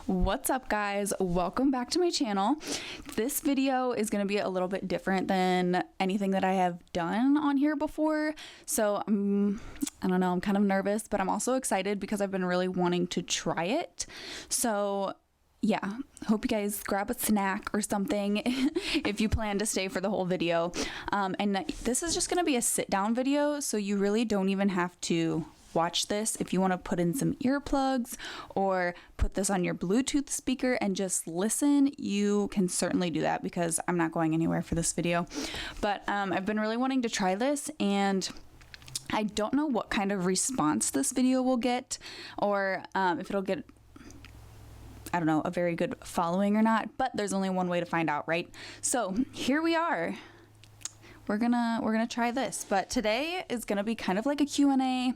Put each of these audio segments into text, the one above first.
What's up, guys? Welcome back to my channel. This video is going to be a little bit different than anything that I have done on here before. So I don't know, I'm kind of nervous, but I'm also excited because I've been really wanting to try it. So yeah, hope you guys grab a snack or something if you plan to stay for the whole video. And this is just going to be a sit down video, so you really don't even have to watch this. If you want to put in some earplugs or put this on your Bluetooth speaker and just listen, you can certainly do that because I'm not going anywhere for this video. But I've been really wanting to try this, and I don't know what kind of response this video will get, or if it'll get, I don't know, a very good following or not, but there's only one way to find out, right? So here we are. We're gonna try this, but today is gonna be kind of like a Q&A.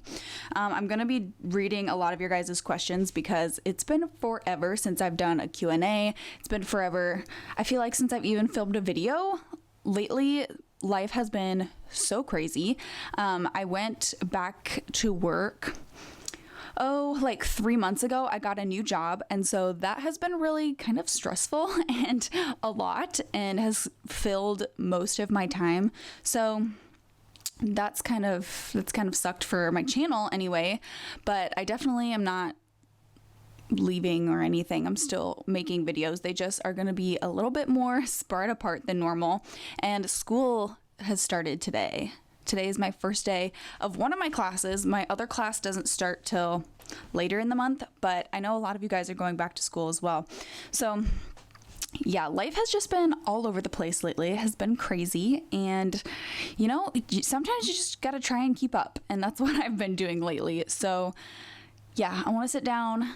I'm gonna be reading a lot of your guys' questions because it's been forever since I've done a Q&A. It's been forever, I feel like, since I've even filmed a video. Lately, life has been so crazy. I went back to work like 3 months ago. I got a new job, and so that has been really kind of stressful and a lot, and has filled most of my time. So that's kind of sucked for my channel anyway, but I definitely am not leaving or anything. I'm still making videos. They just are going to be a little bit more spread apart than normal, and school has started today. Today is my first day of one of my classes. My other class doesn't start till later in the month, but I know a lot of you guys are going back to school as well. So yeah, life has just been all over the place lately. It has been crazy, and you know, sometimes you just gotta try and keep up, and that's what I've been doing lately. So yeah, I want to sit down,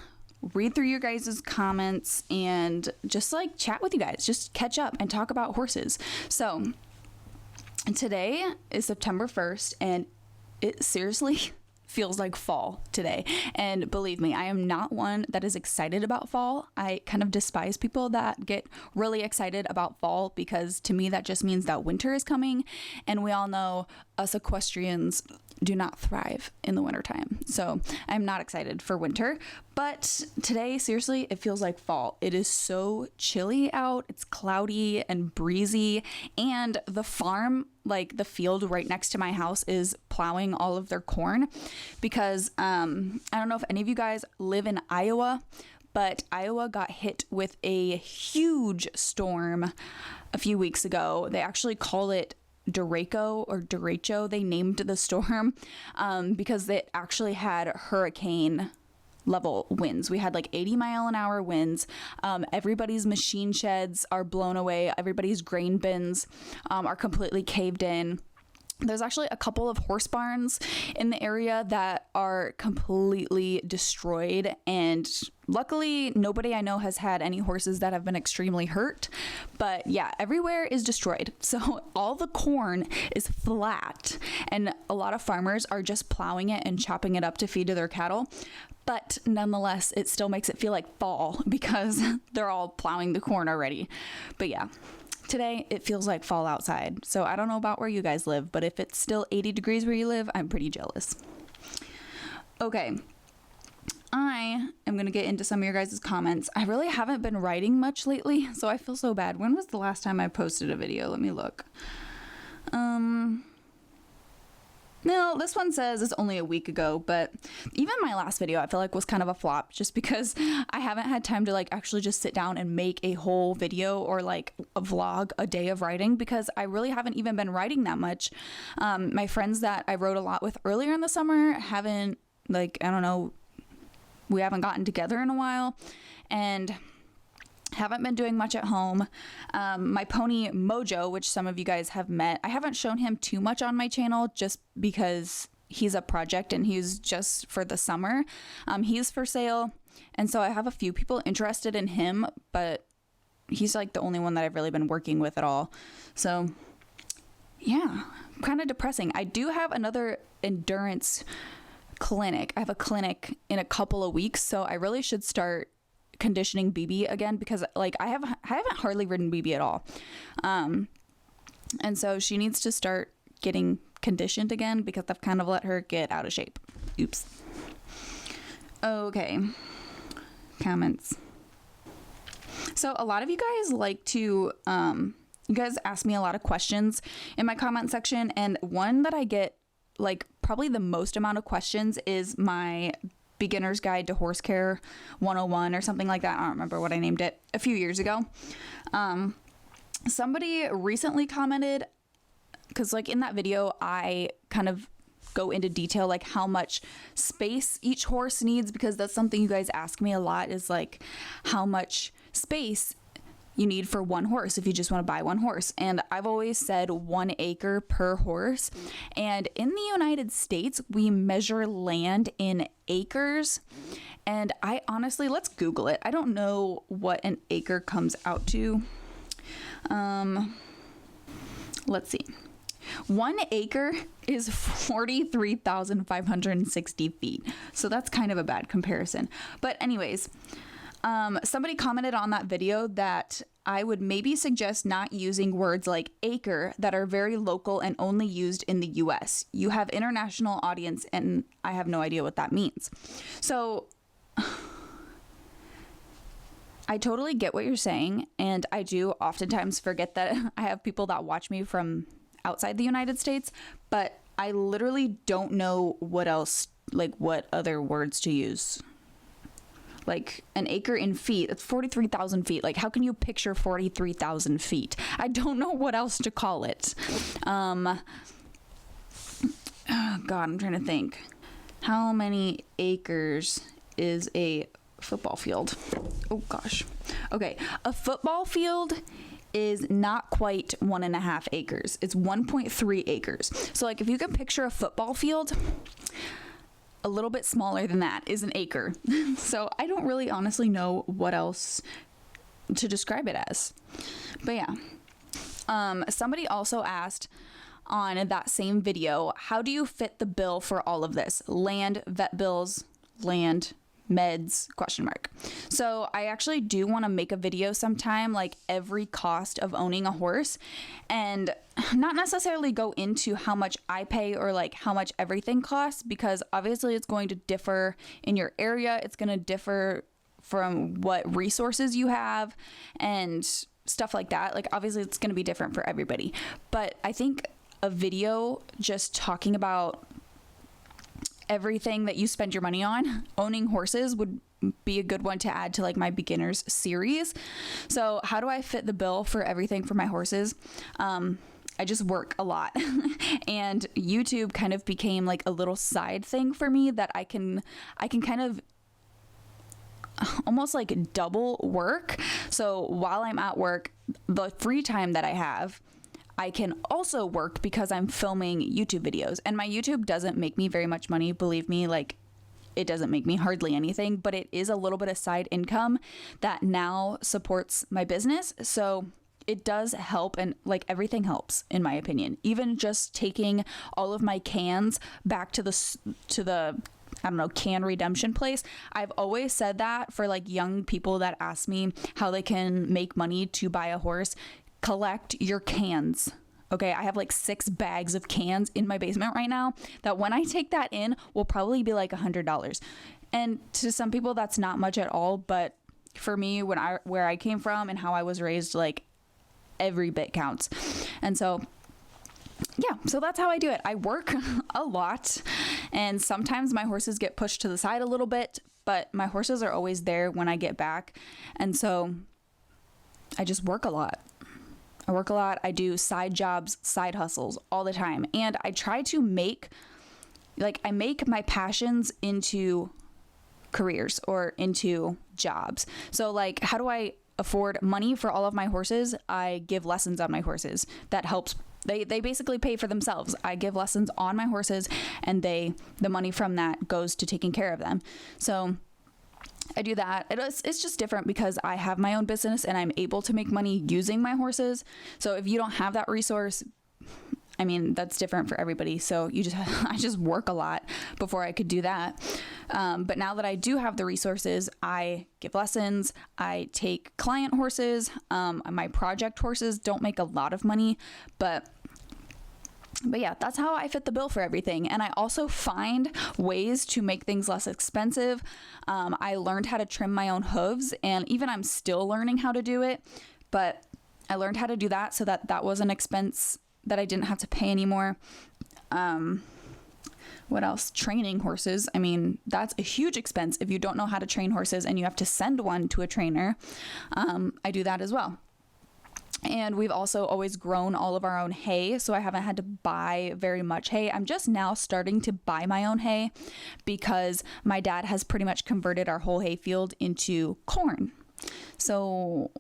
read through your guys' comments, and just like chat with you guys, just catch up and talk about horses. So today is September 1st, and it seriously feels like fall today. And believe me, I am not one that is excited about fall. I kind of despise people that get really excited about fall, because to me that just means that winter is coming, and we all know us equestrians do not thrive in the wintertime. So I'm not excited for winter, but today, seriously, it feels like fall. It is so chilly out. It's cloudy and breezy, and the farm, like the field right next to my house, is plowing all of their corn because I don't know if any of you guys live in Iowa, but Iowa got hit with a huge storm a few weeks ago. They actually call it derecho. They named the storm because it actually had hurricane level winds. We had like 80-mile-an-hour winds. Everybody's machine sheds are blown away. Everybody's grain bins are completely caved in. There's actually a couple of horse barns in the area that are completely destroyed, and luckily nobody I know has had any horses that have been extremely hurt. But yeah, everywhere is destroyed. So all the corn is flat, and a lot of farmers are just plowing it and chopping it up to feed to their cattle. But nonetheless, it still makes it feel like fall because they're all plowing the corn already. But yeah, today it feels like fall outside. So I don't know about where you guys live, but if it's still 80 degrees where you live, I'm pretty jealous. Okay, I am going to get into some of your guys' comments. I really haven't been writing much lately, so I feel so bad. When was the last time I posted a video? Let me look. No, this one says it's only a week ago, but even my last video I feel like was kind of a flop just because I haven't had time to like actually just sit down and make a whole video or like a vlog a day of writing, because I really haven't even been writing that much. My friends that I wrote a lot with earlier in the summer haven't, like, I don't know, we haven't gotten together in a while, and haven't been doing much at home. My pony Mojo, which some of you guys have met, I haven't shown him too much on my channel just because he's a project and he's just for the summer. He's for sale, and so I have a few people interested in him, but he's like the only one that I've really been working with at all. So yeah, kind of depressing. I do have another endurance clinic. I have a clinic in a couple of weeks, so I really should start conditioning BB again, because like I haven't hardly ridden BB at all, and so she needs to start getting conditioned again because I've kind of let her get out of shape. Oops. Okay, comments. So a lot of you guys like to, you guys ask me a lot of questions in my comment section, and one that I get like probably the most amount of questions is my beginner's guide to horse care 101 or something like that. I don't remember what I named it a few years ago. Somebody recently commented, because like in that video, I kind of go into detail like how much space each horse needs, because that's something you guys ask me a lot, is like how much space you need for one horse if you just want to buy one horse. And I've always said 1 acre per horse. And in the United States, we measure land in acres. And I honestly, let's Google it. I don't know what an acre comes out to. Let's see. 1 acre is 43,560 feet. So that's kind of a bad comparison. But anyways, somebody commented on that video that I would maybe suggest not using words like acre that are very local and only used in the US. You have international audience, and I have no idea what that means. So I totally get what you're saying, and I do oftentimes forget that I have people that watch me from outside the United States, but I literally don't know what else, like what other words to use. Like an acre in feet, it's 43,000 feet. Like how can you picture 43,000 feet? I don't know what else to call it. Oh God, I'm trying to think. How many acres is a football field? Oh gosh. Okay, a football field is not quite 1.5 acres. It's 1.3 acres. So like if you can picture a football field, a little bit smaller than that is an acre. So I don't really honestly know what else to describe it as. But yeah. Somebody also asked on that same video, how do you fit the bill for all of this? Land, vet bills, land, meds, ? So I actually do want to make a video sometime, like every cost of owning a horse, and not necessarily go into how much I pay or like how much everything costs, because obviously it's going to differ in your area. It's going to differ from what resources you have and stuff like that. Like obviously it's going to be different for everybody, but I think a video just talking about everything that you spend your money on owning horses would be a good one to add to like my beginners series. So how do I fit the bill for everything for my horses? I just work a lot and YouTube kind of became like a little side thing for me that I can kind of almost like double work. So while I'm at work, the free time that I have, I can also work because I'm filming YouTube videos, and my YouTube doesn't make me very much money. Believe me, like it doesn't make me hardly anything, but it is a little bit of side income that now supports my business. So it does help, and like everything helps in my opinion. Even just taking all of my cans back to the I don't know, can redemption place. I've always said that for like young people that ask me how they can make money to buy a horse. Collect your cans. Okay, I have like 6 bags of cans in my basement right now that when I take that in will probably be like $100. And to some people that's not much at all, but for me, where I came from and how I was raised, like every bit counts. And so yeah, so that's how I do it. I work a lot, and sometimes my horses get pushed to the side a little bit, but my horses are always there when I get back. And so I just work a lot. I do side jobs, side hustles all the time. And I try to make my passions into careers or into jobs. So like, how do I afford money for all of my horses? I give lessons on my horses. That helps. They basically pay for themselves. I give lessons on my horses, and the money from that goes to taking care of them. So I do that. It's just different because I have my own business and I'm able to make money using my horses. So if you don't have that resource, I mean, that's different for everybody. So I just work a lot before I could do that. But now that I do have the resources, I give lessons. I take client horses. My project horses don't make a lot of money, but But yeah, that's how I fit the bill for everything. And I also find ways to make things less expensive. I learned how to trim my own hooves, and even I'm still learning how to do it, but I learned how to do that so that was an expense that I didn't have to pay anymore. What else? Training horses. I mean, that's a huge expense if you don't know how to train horses and you have to send one to a trainer. I do that as well. And we've also always grown all of our own hay, so I haven't had to buy very much hay. I'm just now starting to buy my own hay because my dad has pretty much converted our whole hay field into corn. So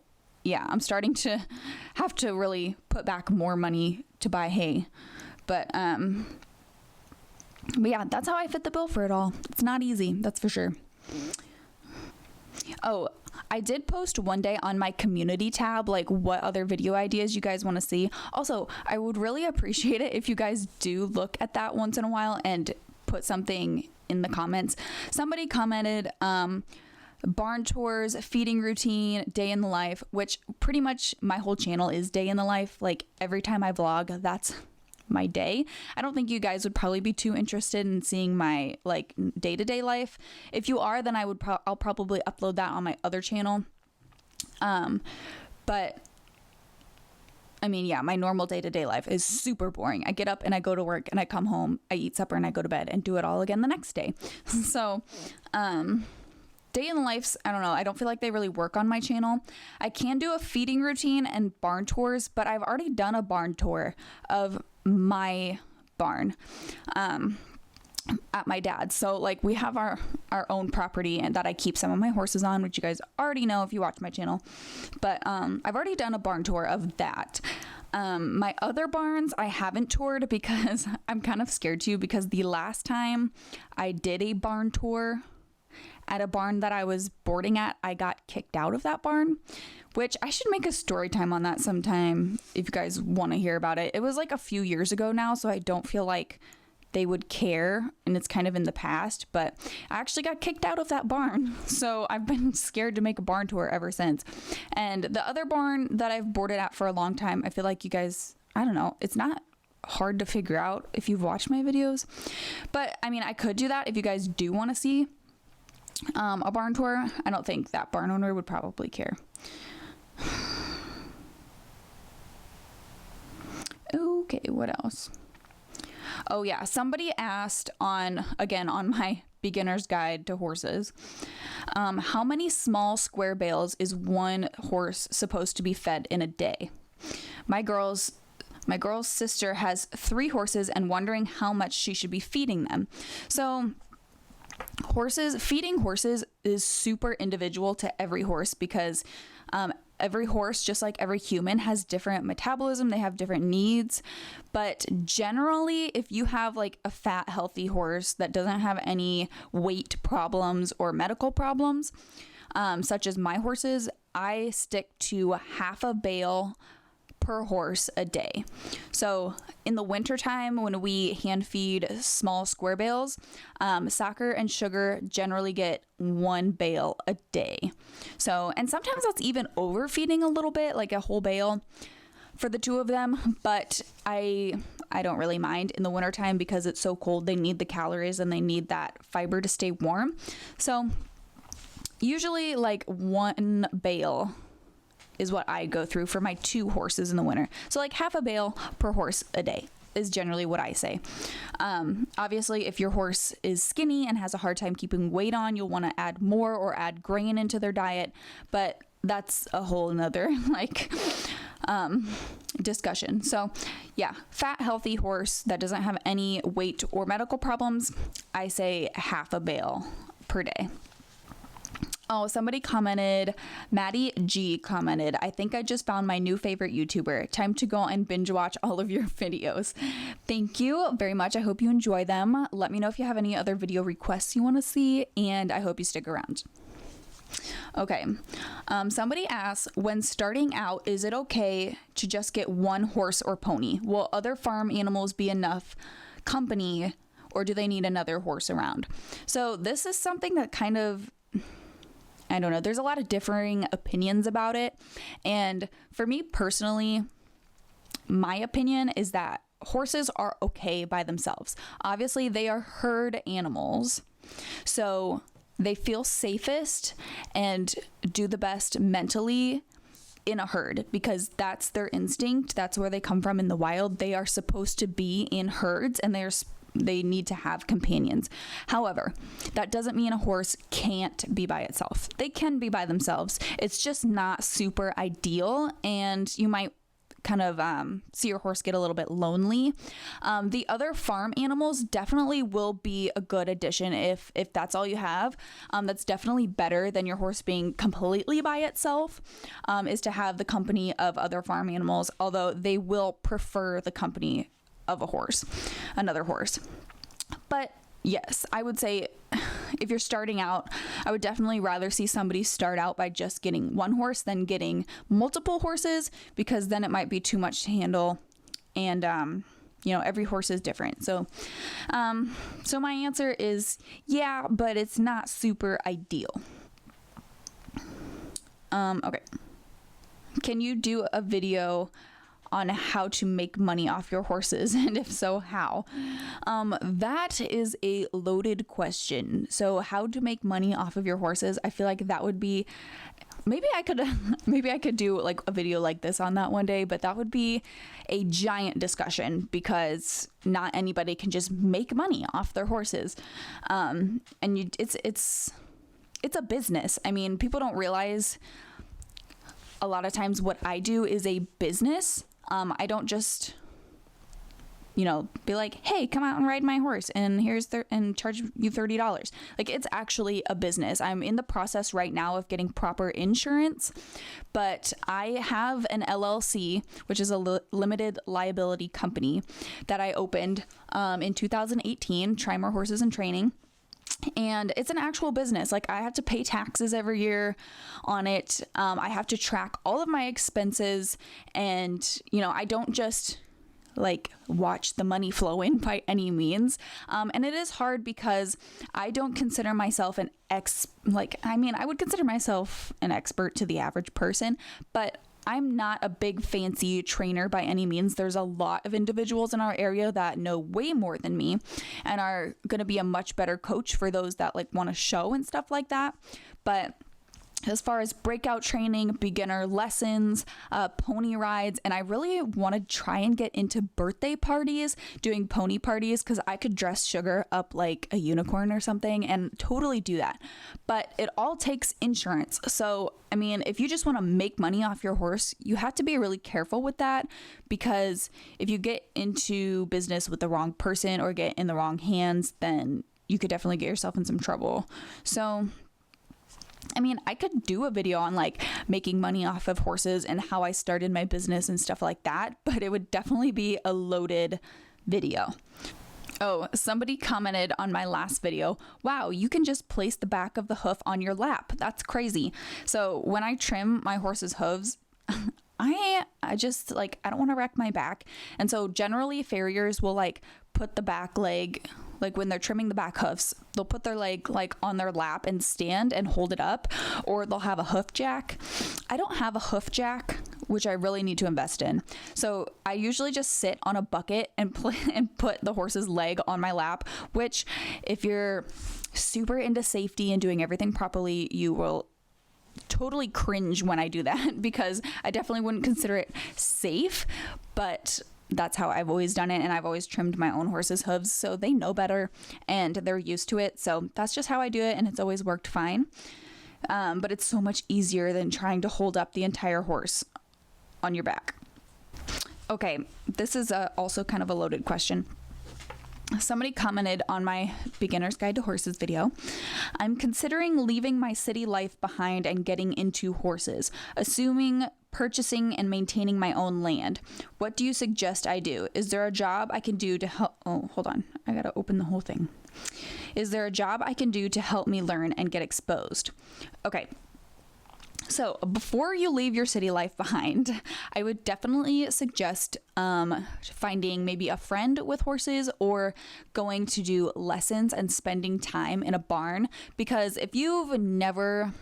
yeah, I'm starting to have to really put back more money to buy hay. But yeah, that's how I fit the bill for it all. It's not easy, that's for sure. Oh, I did post one day on my community tab, like what other video ideas you guys want to see. Also, I would really appreciate it if you guys do look at that once in a while and put something in the comments. Somebody commented, barn tours, feeding routine, day in the life, which pretty much my whole channel is day in the life. Like every time I vlog, that's my day. I don't think you guys would probably be too interested in seeing my like day-to-day life. If you are, then I'll probably upload that on my other channel. But I mean, yeah, my normal day-to-day life is super boring. I get up and I go to work and I come home, I eat supper and I go to bed and do it all again the next day. So, day in the lives, I don't know, I don't feel like they really work on my channel. I can do a feeding routine and barn tours, but I've already done a barn tour of my barn at my dad's. So like we have our own property and that I keep some of my horses on, which you guys already know if you watch my channel. But I've already done a barn tour of that. My other barns I haven't toured because I'm kind of scared to, because the last time I did a barn tour at a barn that I was boarding at, I got kicked out of that barn, which I should make a story time on that sometime if you guys want to hear about it. It was like a few years ago now, so I don't feel like they would care, and it's kind of in the past, but I actually got kicked out of that barn. So I've been scared to make a barn tour ever since. And the other barn that I've boarded at for a long time, I feel like you guys, I don't know, it's not hard to figure out if you've watched my videos. But I mean, I could do that if you guys do want to see a barn tour. I don't think that barn owner would probably care. Okay, what else? Oh yeah, somebody asked on my beginner's guide to horses, how many small square bales is one horse supposed to be fed in a day? My girl's sister has 3 horses and wondering how much she should be feeding them. So feeding horses is super individual to every horse, because every horse, just like every human, has different metabolism. They have different needs. But generally, if you have like a fat, healthy horse that doesn't have any weight problems or medical problems, such as my horses, I stick to half a bale per horse a day. So in the wintertime, when we hand feed small square bales, Soccer and Sugar generally get 1 bale a day. So, and sometimes that's even overfeeding a little bit, like a whole bale for the 2 of them. But I don't really mind in the wintertime because it's so cold. They need the calories and they need that fiber to stay warm. So usually like 1 bale is what I go through for my 2 horses in the winter. So like half a bale per horse a day is generally what I say. Obviously, if your horse is skinny and has a hard time keeping weight on, you'll want to add more or add grain into their diet. But that's a whole nother discussion. So yeah, fat, healthy horse that doesn't have any weight or medical problems, I say half a bale per day. Oh, somebody commented, Maddie G commented, I think I just found my new favorite YouTuber. Time to go and binge watch all of your videos. Thank you very much. I hope you enjoy them. Let me know if you have any other video requests you want to see, and I hope you stick around. Okay, somebody asks, when starting out, is it okay to just get 1 horse or pony? Will other farm animals be enough company, or do they need another horse around? So this is something that kind of, I don't know, there's a lot of differing opinions about it. And for me personally, my opinion is that horses are okay by themselves. Obviously, they are herd animals, so they feel safest and do the best mentally in a herd because that's their instinct. That's where they come from in the wild. They are supposed to be in herds, and they need to have companions. However, that doesn't mean a horse can't be by itself. They can be by themselves. It's just not super ideal, and you might kind of see your horse get a little bit lonely. The other farm animals definitely will be a good addition if that's all you have. That's definitely better than your horse being completely by itself, is to have the company of other farm animals, although they will prefer the company of another horse. But yes, I would say if you're starting out, I would definitely rather see somebody start out by just getting one horse than getting multiple horses, because then it might be too much to handle. And, every horse is different. So my answer is yeah, but it's not super ideal. Okay. Can you do a video on how to make money off your horses, and if so, how? That is a loaded question. So how to make money off of your horses, I feel like that would be, maybe I could do like a video like this on that one day, but that would be a giant discussion because not anybody can just make money off their horses. It's a business. I mean, people don't realize a lot of times what I do is a business. I don't just, be like, hey, come out and ride my horse and and charge you $30. Like, it's actually a business. I'm in the process right now of getting proper insurance, but I have an LLC, which is a limited liability company that I opened in 2018, Try More Horses and Training. And it's an actual business. Like, I have to pay taxes every year on it. I have to track all of my expenses, and, I don't just like watch the money flow in by any means. And it is hard because I don't consider myself I would consider myself an expert to the average person, but I'm not a big fancy trainer by any means. There's a lot of individuals in our area that know way more than me and are going to be a much better coach for those that want to show and stuff like that. But as far as breakout training, beginner lessons, pony rides, and I really want to try and get into birthday parties, doing pony parties, because I could dress Sugar up like a unicorn or something and totally do that. But it all takes insurance. So, I mean, if you just want to make money off your horse, you have to be really careful with that, because if you get into business with the wrong person or get in the wrong hands, then you could definitely get yourself in some trouble. So, I mean, I could do a video on making money off of horses and how I started my business and stuff like that, but it would definitely be a loaded video. Oh, somebody commented on my last video, wow, you can just place the back of the hoof on your lap. That's crazy. So when I trim my horse's hooves, I just I don't want to wreck my back. And so generally farriers will put the back leg, when they're trimming the back hoofs, they'll put their leg on their lap and stand and hold it up, or they'll have a hoof jack. I don't have a hoof jack, which I really need to invest in. So I usually just sit on a bucket and put the horse's leg on my lap, which if you're super into safety and doing everything properly, you will totally cringe when I do that, because I definitely wouldn't consider it safe, but that's how I've always done it, and I've always trimmed my own horse's hooves, so they know better and they're used to it. So that's just how I do it, and it's always worked fine. But it's so much easier than trying to hold up the entire horse on your back. Okay, this is also kind of a loaded question. Somebody commented on my Beginner's Guide to Horses video. I'm considering leaving my city life behind and getting into horses, assuming purchasing and maintaining my own land. What do you suggest I do? Is there a job I can do to help? Oh, hold on. I gotta open the whole thing. Is there a job I can do to help me learn and get exposed? Okay. So before you leave your city life behind, I would definitely suggest finding maybe a friend with horses, or going to do lessons and spending time in a barn. Because if you've never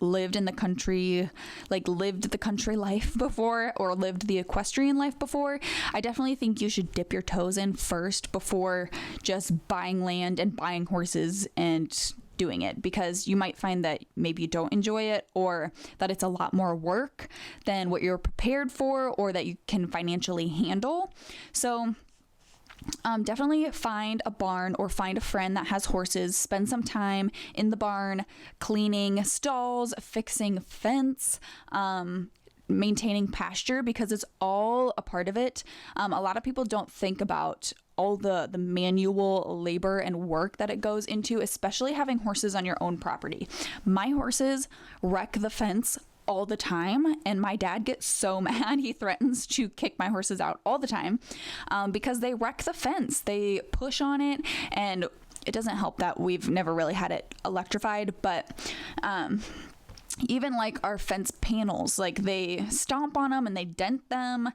lived in the country, like lived the country life before or lived the equestrian life before, I definitely think you should dip your toes in first before just buying land and buying horses and doing it, because you might find that maybe you don't enjoy it, or that it's a lot more work than what you're prepared for or that you can financially handle. So definitely find a barn or find a friend that has horses. Spend some time in the barn, cleaning stalls, fixing fence, maintaining pasture, because it's all a part of it. A lot of people don't think about all the manual labor and work that it goes into, especially having horses on your own property. My horses wreck the fence all the time, and my dad gets so mad he threatens to kick my horses out all the time because they wreck the fence. They push on it, and it doesn't help that we've never really had it electrified, but even like our fence panels, like they stomp on them and they dent them,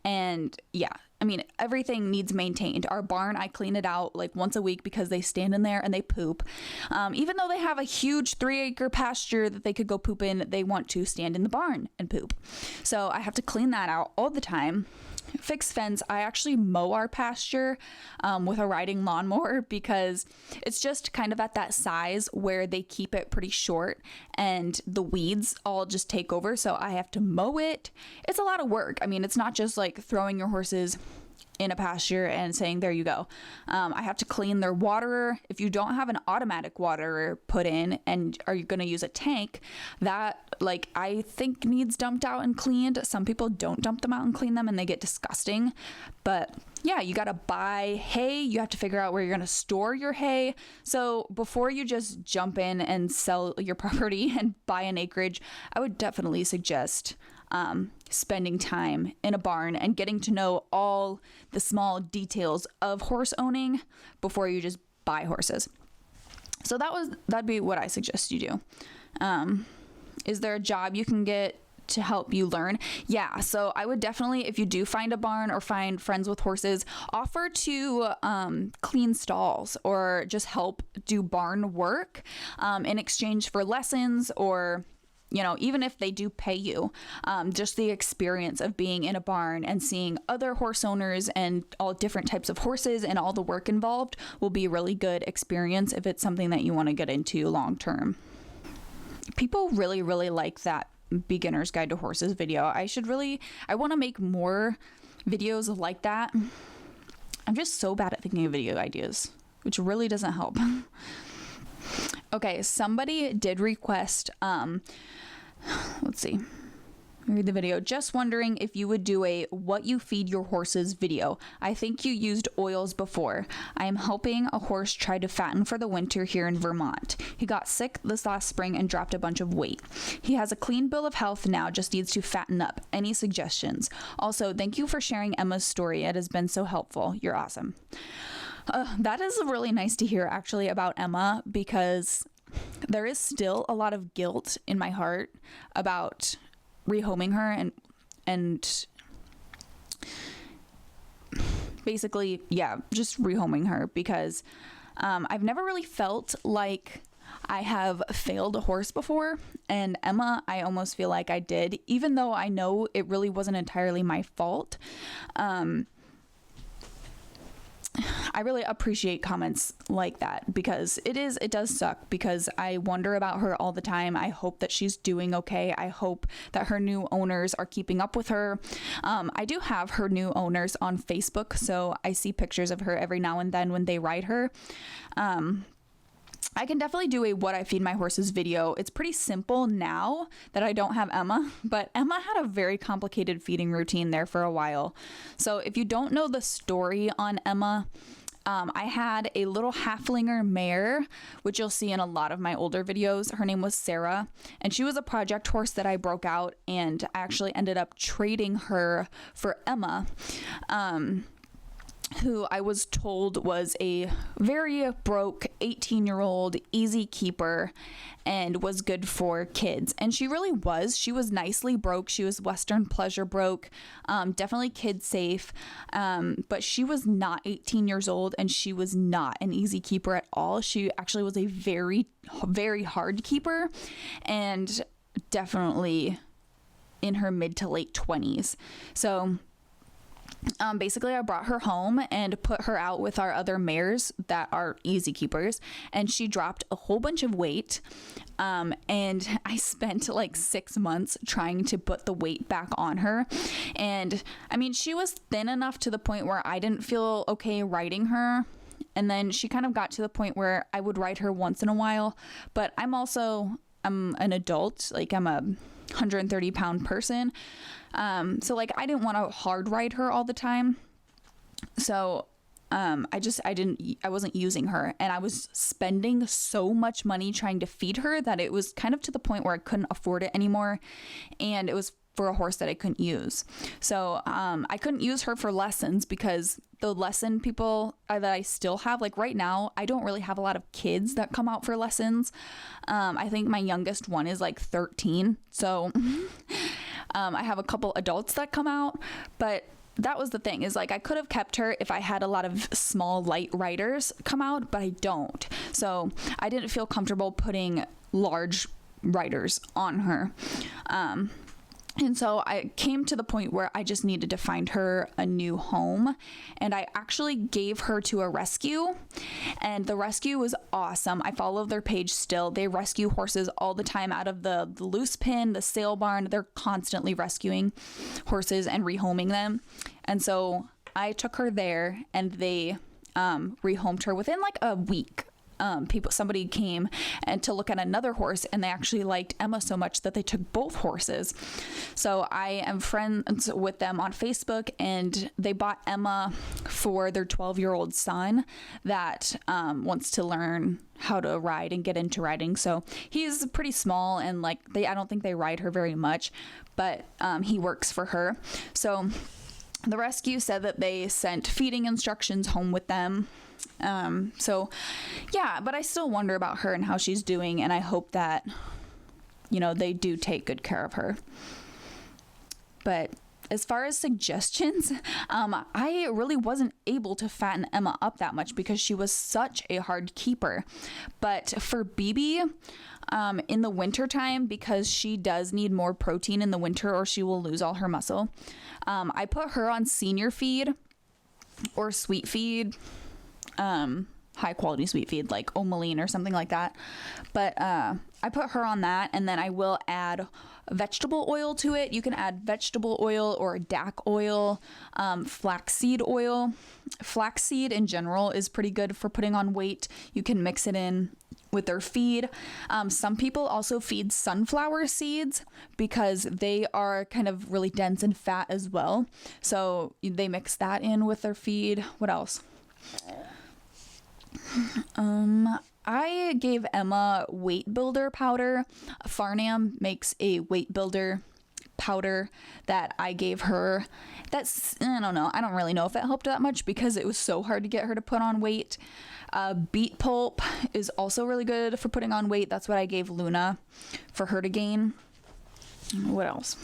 and yeah, I mean, everything needs maintained. Our barn, I clean it out like once a week because they stand in there and they poop. Even though they have a huge 3-acre pasture that they could go poop in, they want to stand in the barn and poop. So I have to clean that out all the time. Fix fence. I actually mow our pasture with a riding lawnmower because it's just kind of at that size where they keep it pretty short and the weeds all just take over. So I have to mow it. It's a lot of work. I mean, it's not just like throwing your horses in a pasture and saying, there you go. I have to clean their waterer. If you don't have an automatic waterer put in and are you going to use a tank, that like I think needs dumped out and cleaned. Some people don't dump them out and clean them and they get disgusting. But yeah, you got to buy hay. You have to figure out where you're going to store your hay. So before you just jump in and sell your property and buy an acreage, I would definitely suggest spending time in a barn and getting to know all the small details of horse owning before you just buy horses. So that'd be what I suggest you do. Is there a job you can get to help you learn? Yeah, so I would definitely, if you do find a barn or find friends with horses, offer to clean stalls or just help do barn work in exchange for lessons, or even if they do pay you, just the experience of being in a barn and seeing other horse owners and all different types of horses and all the work involved will be a really good experience if it's something that you want to get into long term. People really, really like that beginner's guide to horses video. I want to make more videos like that. I'm just so bad at thinking of video ideas, which really doesn't help. Okay, somebody did request, let's see, read the video. Just wondering if you would do a what you feed your horses video. I think you used oils before. I am helping a horse try to fatten for the winter here in Vermont. He got sick this last spring and dropped a bunch of weight. He has a clean bill of health now, just needs to fatten up. Any suggestions? Also, thank you for sharing Emma's story. It has been so helpful. You're awesome. That is really nice to hear actually about Emma, because there is still a lot of guilt in my heart about rehoming her and basically, yeah, just rehoming her, because I've never really felt like I have failed a horse before, and Emma, I almost feel like I did, even though I know it really wasn't entirely my fault. I really appreciate comments like that, because it does suck, because I wonder about her all the time. I hope that she's doing okay. I hope that her new owners are keeping up with her. I do have her new owners on Facebook, so I see pictures of her every now and then when they ride her. I can definitely do a what I feed my horses video. It's pretty simple now that I don't have Emma, but Emma had a very complicated feeding routine there for a while. So if you don't know the story on Emma, I had a little halflinger mare, which you'll see in a lot of my older videos. Her name was Sarah, and she was a project horse that I broke out, and I actually ended up trading her for Emma. who I was told was a very broke 18-year-old easy keeper and was good for kids. And she really was. She was nicely broke. She was Western pleasure broke, definitely kid safe. But she was not 18 years old, and she was not an easy keeper at all. She actually was a very, very hard keeper, and definitely in her mid to late 20s. So basically I brought her home and put her out with our other mares that are easy keepers, and she dropped a whole bunch of weight. And I spent like 6 months trying to put the weight back on her. And I mean, she was thin enough to the point where I didn't feel okay riding her. And then she kind of got to the point where I would ride her once in a while, but I'm an adult, like I'm a 130 pound person. So like I didn't want to hard ride her all the time. So I wasn't using her, and I was spending so much money trying to feed her that it was kind of to the point where I couldn't afford it anymore. And it was for a horse that I couldn't use. So I couldn't use her for lessons because the lesson people that I still have, like right now, I don't really have a lot of kids that come out for lessons. I think my youngest one is like 13. So I have a couple adults that come out, but that was the thing, is like I could have kept her if I had a lot of small light riders come out, but I don't. So I didn't feel comfortable putting large riders on her. And so I came to the point where I just needed to find her a new home, and I actually gave her to a rescue, and the rescue was awesome. I follow their page still. They rescue horses all the time out of the loose pin, the sale barn. They're constantly rescuing horses and rehoming them. And so I took her there, and they rehomed her within like a week. Somebody came and to look at another horse, and they actually liked Emma so much that they took both horses. So I am friends with them on Facebook, and they bought Emma for their 12-year-old son that wants to learn how to ride and get into riding. So he's pretty small, and like I don't think they ride her very much, but he works for her. So the rescue said that they sent feeding instructions home with them. So yeah, but I still wonder about her and how she's doing, and I hope that, you know, they do take good care of her. But as far as suggestions, I really wasn't able to fatten Emma up that much because she was such a hard keeper. But for BB, in the winter time, because she does need more protein in the winter or she will lose all her muscle, I put her on senior feed or sweet feed. High quality sweet feed like Omaline or something like that. But I put her on that, and then I will add vegetable oil to it. You can add vegetable oil or DAC oil, flaxseed oil. Flaxseed in general is pretty good for putting on weight. You can mix it in with their feed. Some people also feed sunflower seeds because they are kind of really dense in fat as well. So they mix that in with their feed. What else? I gave Emma weight builder powder. Farnham makes a weight builder powder that I gave her. I don't know. I don't really know if it helped that much because it was so hard to get her to put on weight. Beet pulp is also really good for putting on weight. That's what I gave Luna for her to gain. What else?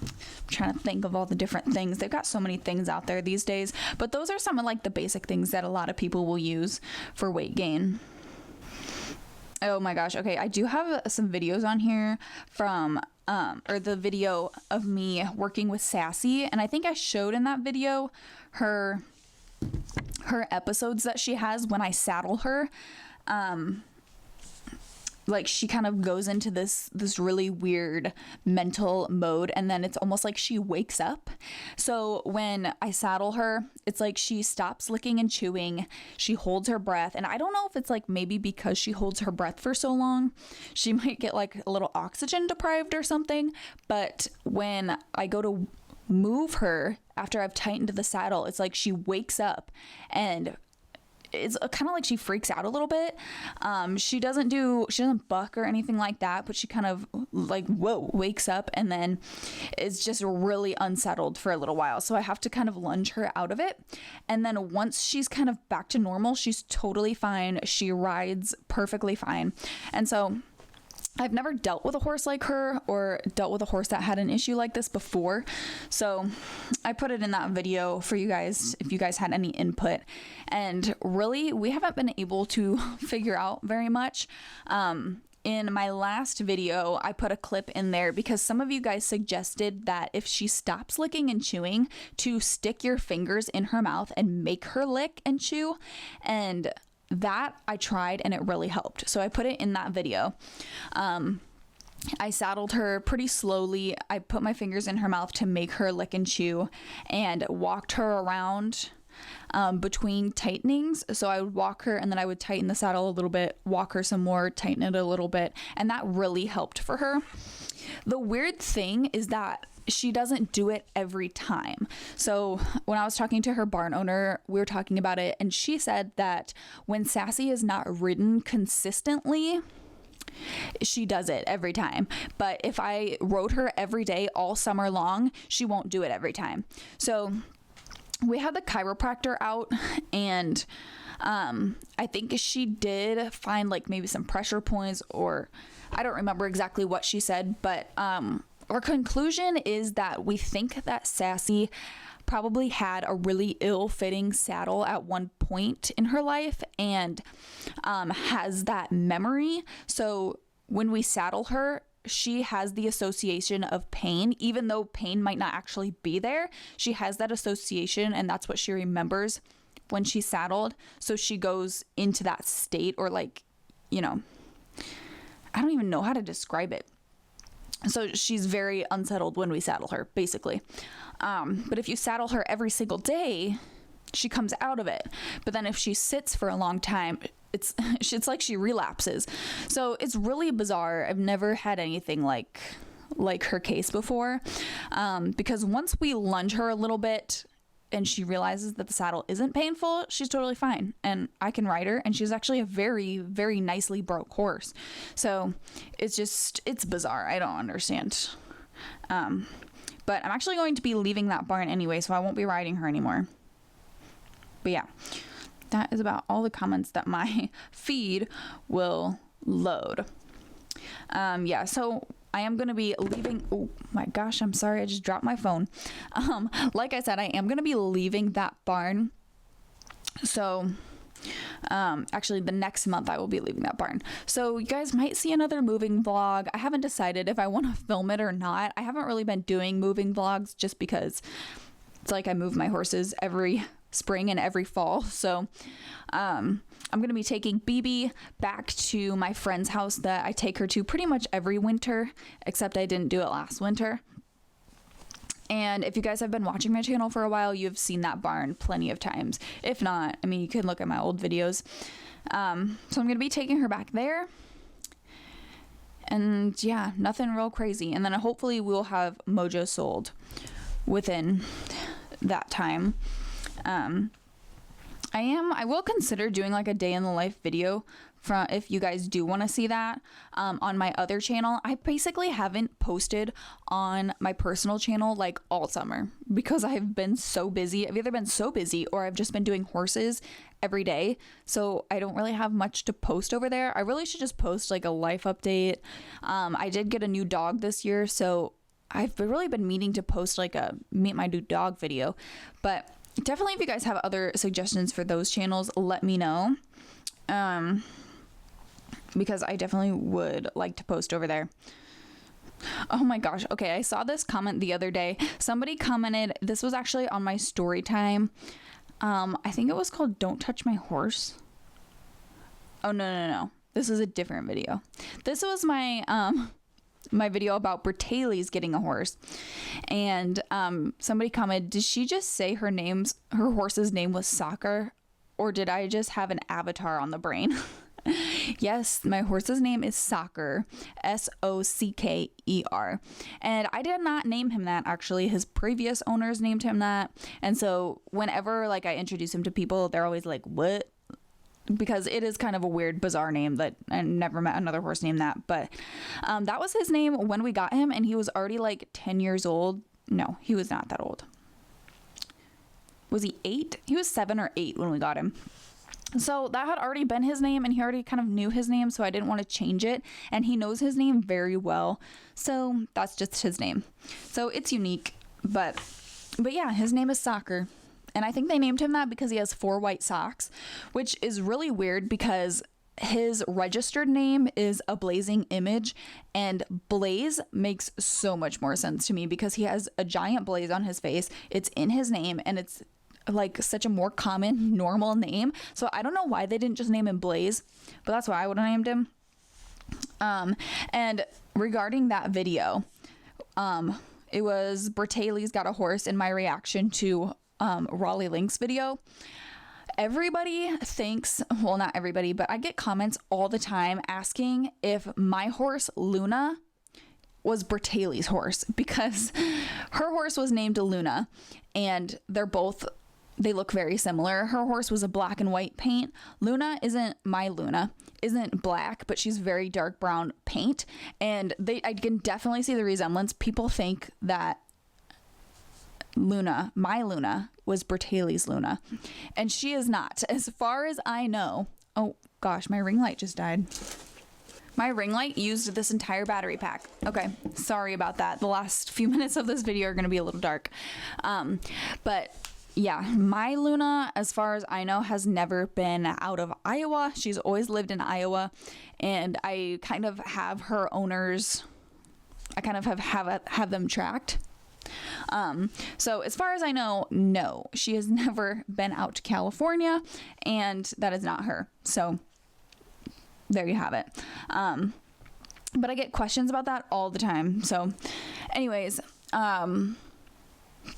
I'm trying to think of all the different things. They've got so many things out there these days, but those are some of like the basic things that a lot of people will use for weight gain. Oh my gosh. Okay. I do have some videos on here from, or the video of me working with Sassy. And I think I showed in that video her episodes that she has when I saddle her. Like she kind of goes into this really weird mental mode, and then it's almost like she wakes up. So when I saddle her, it's like she stops licking and chewing. She holds her breath, and I don't know if it's like maybe because she holds her breath for so long, she might get like a little oxygen deprived or something. But when I go to move her after I've tightened the saddle, it's like she wakes up, and it's kind of like she freaks out a little bit. She doesn't buck or anything like that, but she kind of like, whoa, wakes up and then is just really unsettled for a little while. So I have to kind of lunge her out of it. And then once she's kind of back to normal, she's totally fine. She rides perfectly fine. And so I've never dealt with a horse like her or dealt with a horse that had an issue like this before. So I put it in that video for you guys if you guys had any input. And really, we haven't been able to figure out very much. In my last video, I put a clip in there because some of you guys suggested that if she stops licking and chewing, to stick your fingers in her mouth and make her lick and chew. And that I tried and it really helped. So I put it in that video. I saddled her pretty slowly. I put my fingers in her mouth to make her lick and chew and walked her around between tightenings. So I would walk her and then I would tighten the saddle a little bit, walk her some more, tighten it a little bit. And that really helped for her. The weird thing is that she doesn't do it every time. So when I was talking to her barn owner, we were talking about it, and she said that when Sassy is not ridden consistently, she does it every time. But if I rode her every day all summer long, she won't do it every time. So we had the chiropractor out, and I think she did find like maybe some pressure points, or I don't remember exactly what she said, but our conclusion is that we think that Sassy probably had a really ill-fitting saddle at one point in her life and has that memory. So when we saddle her, she has the association of pain, even though pain might not actually be there. She has that association, and that's what she remembers when she's saddled. So she goes into that state, or like, you know, I don't even know how to describe it. So she's very unsettled when we saddle her, basically. But if you saddle her every single day, she comes out of it. But then if she sits for a long time, it's like she relapses. So it's really bizarre. I've never had anything like her case before. Because once we lunge her a little bit and she realizes that the saddle isn't painful, she's totally fine. And I can ride her, and she's actually a very, very nicely broke horse. So it's bizarre. I don't understand. But I'm actually going to be leaving that barn anyway, so I won't be riding her anymore. But yeah, that is about all the comments that my feed will load. Yeah, so I am going to be leaving. Oh my gosh, I'm sorry. I just dropped my phone. Like I said, I am going to be leaving that barn. So, actually the next month I will be leaving that barn. So you guys might see another moving vlog. I haven't decided if I want to film it or not. I haven't really been doing moving vlogs just because it's like I move my horses every spring and every fall. So, I'm going to be taking BB back to my friend's house that I take her to pretty much every winter, except I didn't do it last winter. And if you guys have been watching my channel for a while, you've seen that barn plenty of times. If not, I mean, you can look at my old videos. So I'm going to be taking her back there. And yeah, nothing real crazy. And then hopefully we'll have Mojo sold within that time. I will consider doing like a day in the life video from, if you guys do want to see that, on my other channel. I basically haven't posted on my personal channel like all summer because I've been so busy. I've either been so busy or I've just been doing horses every day. So I don't really have much to post over there. I really should just post like a life update. I did get a new dog this year, so I've really been meaning to post like a meet my new dog video. But definitely, if you guys have other suggestions for those channels, let me know. Because I definitely would like to post over there. Oh my gosh. Okay, I saw this comment the other day. Somebody commented, this was actually on my story time. I think it was called Don't Touch My Horse. Oh, no. This is a different video. This was my my video about Bertali's getting a horse. And somebody commented, did she just say her horse's name was Soccer? Or did I just have an avatar on the brain? Yes, my horse's name is Soccer, Socker. And I did not name him that, actually. His previous owners named him that. And so whenever like I introduce him to people, they're always like, what? because it is kind of a weird, bizarre name that I never met another horse named that. But that was his name when we got him, and he was already like 10 years old. No, he was not that old. Was he 8? He was 7 or 8 when we got him. So that had already been his name, and he already kind of knew his name, so I didn't want to change it. And he knows his name very well, so that's just his name. So it's unique, but yeah, his name is Soccer. And I think they named him that because he has 4 white socks, which is really weird because his registered name is A Blazing Image, and blaze makes so much more sense to me because he has a giant blaze on his face. It's in his name, and it's like such a more common, normal name. So I don't know why they didn't just name him Blaze, but that's why I would have named him. And regarding that video, it was Bertaley's Got a Horse in my reaction to Raleigh Link's video. Everybody thinks, well, not everybody, but I get comments all the time asking if my horse Luna was Bertaley's horse, because her horse was named Luna, and they look very similar. Her horse was a black and white paint. Luna isn't black, but she's very dark brown paint, and I can definitely see the resemblance. People think that my Luna was Bertaley's Luna, and she is not, as far as I know. Oh gosh, my ring light just died. My ring light used this entire battery pack. Okay, sorry about that. The last few minutes of this video are going to be a little dark. But yeah, my Luna, as far as I know, has never been out of Iowa. She's always lived in Iowa, and I kind of have her owners, I kind of have them tracked. So as far as I know, no, she has never been out to California, and that is not her. So there you have it. But I get questions about that all the time. So anyways,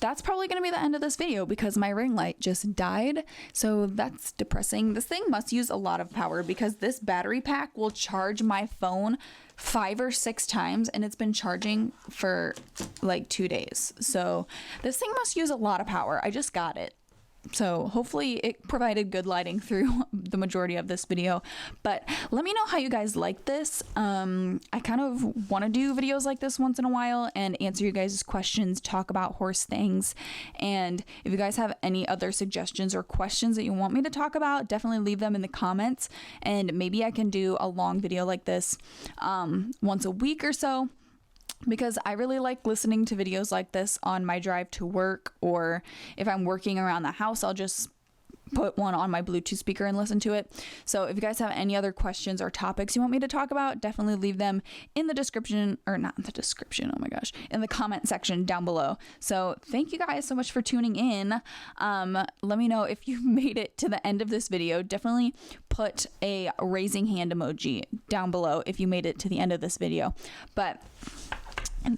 that's probably going to be the end of this video because my ring light just died. So that's depressing. This thing must use a lot of power because this battery pack will charge my phone 5 or 6 times, and it's been charging for like 2 days. So this thing must use a lot of power. I just got it. So hopefully it provided good lighting through the majority of this video. But let me know how you guys like this. I kind of want to do videos like this once in a while and answer you guys' questions, talk about horse things. And if you guys have any other suggestions or questions that you want me to talk about, definitely leave them in the comments. And maybe I can do a long video like this once a week or so, because I really like listening to videos like this on my drive to work, or if I'm working around the house, I'll just put one on my Bluetooth speaker and listen to it. So if you guys have any other questions or topics you want me to talk about, definitely leave them in the description, or not in the description, oh my gosh, in the comment section down below. So thank you guys so much for tuning in. Let me know if you made it to the end of this video. Definitely put a raising hand emoji down below if you made it to the end of this video. But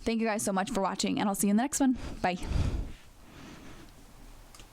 thank you guys so much for watching, and I'll see you in the next one. Bye.